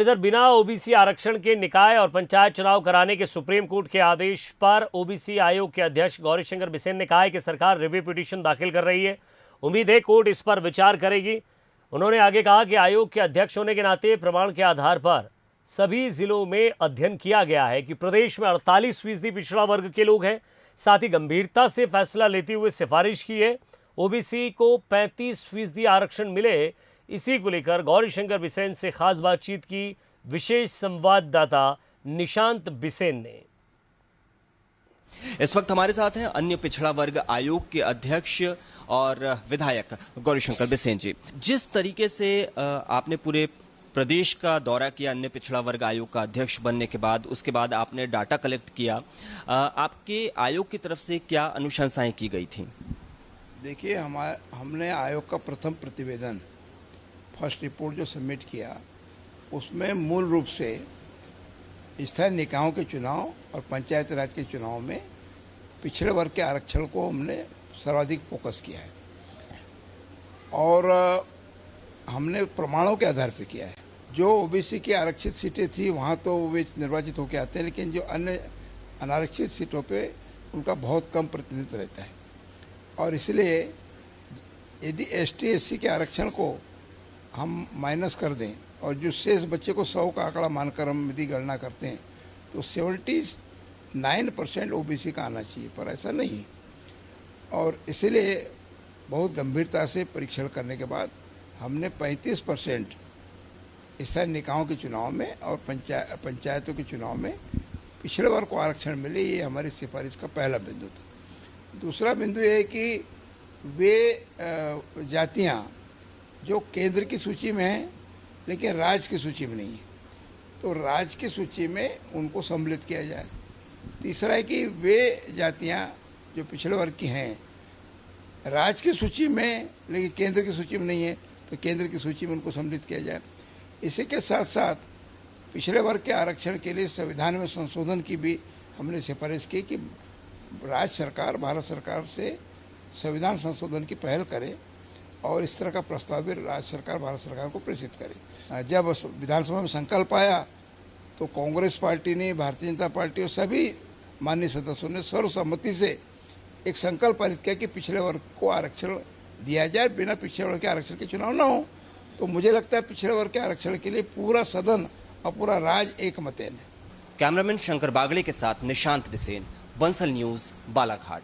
इधर बिना ओबीसी आरक्षण के निकाय और पंचायत चुनाव कराने के सुप्रीम कोर्ट के आदेश पर ओबीसी आयोग के अध्यक्ष गौरीशंकर बिसेन ने कहा है कि सरकार रिव्यू पिटीशन दाखिल कर रही है। उम्मीद है कोर्ट इस पर विचार करेगी। उन्होंने आगे कहा कि आयोग के अध्यक्ष होने के नाते प्रमाण के आधार पर सभी जिलों में अध्ययन किया गया है कि प्रदेश में 48% पिछड़ा वर्ग के लोग हैं। साथ ही गंभीरता से फैसला लेते हुए सिफारिश की है ओबीसी को 35% आरक्षण मिले। इसी को लेकर गौरीशंकर बिसेन से खास बातचीत की विशेष संवाददाता निशांत बिसेन ने। इस वक्त हमारे साथ हैं अन्य पिछड़ा वर्ग आयोग के अध्यक्ष और विधायक गौरीशंकर बिसेन जी। जिस तरीके से आपने पूरे प्रदेश का दौरा किया अन्य पिछड़ा वर्ग आयोग का अध्यक्ष बनने के बाद, उसके बाद आपने डाटा कलेक्ट किया, आपके आयोग की तरफ से क्या अनुशंसाएं की गई थी? देखिए, हमने आयोग का प्रथम प्रतिवेदन फर्स्ट रिपोर्ट जो सबमिट किया, उसमें मूल रूप से स्थानीय निकायों के चुनाव और पंचायत राज के चुनाव में पिछड़े वर्ग के आरक्षण को हमने सर्वाधिक फोकस किया है और हमने प्रमाणों के आधार पर किया है। जो ओबीसी की आरक्षित सीटें थी वहाँ तो वे निर्वाचित होकर आते हैं, लेकिन जो अन्य अनारक्षित सीटों पे उनका बहुत कम प्रतिनिधित्व रहता है और इसलिए यदि एसटी एससी के आरक्षण को हम माइनस कर दें और जो शेष बच्चे को 100 का आंकड़ा मानकर हम यदि गणना करते हैं तो 79% ओबीसी का आना चाहिए, पर ऐसा नहीं। और इसलिए बहुत गंभीरता से परीक्षण करने के बाद हमने 35% स्थानीय निकायों के चुनाव में और पंचायतों के चुनाव में पिछड़े वर्ग को आरक्षण मिले। ये हमारी सिफारिश का पहला बिंदु था। दूसरा बिंदु ये है कि वे जातियाँ जो केंद्र की सूची में हैं लेकिन राज्य की सूची में नहीं है, तो राज्य की सूची में उनको सम्मिलित किया जाए। तीसरा है कि वे जातियां जो पिछड़े वर्ग की हैं राज्य की सूची में लेकिन केंद्र की सूची में नहीं है, तो केंद्र की सूची में उनको सम्मिलित किया जाए। इसी के साथ साथ पिछड़े वर्ग के आरक्षण के लिए संविधान में संशोधन की भी हमने सिफारिश की कि राज्य सरकार भारत सरकार से संविधान संशोधन की पहल करे और इस तरह का प्रस्ताव भी राज्य सरकार भारत सरकार को प्रेषित करे। जब विधानसभा में संकल्प आया तो कांग्रेस पार्टी ने, भारतीय जनता पार्टी और सभी माननीय सदस्यों ने सर्वसम्मति से एक संकल्प पारित किया कि पिछड़े वर्ग को आरक्षण दिया जाए, बिना पिछड़े वर्ग के आरक्षण के चुनाव न हो। तो मुझे लगता है पिछड़े वर्ग के आरक्षण के लिए पूरा सदन और पूरा राज्य एक मतेन है। कैमरामैन शंकर बागड़े के साथ निशांत बिसेन, बंसल न्यूज, बालाघाट।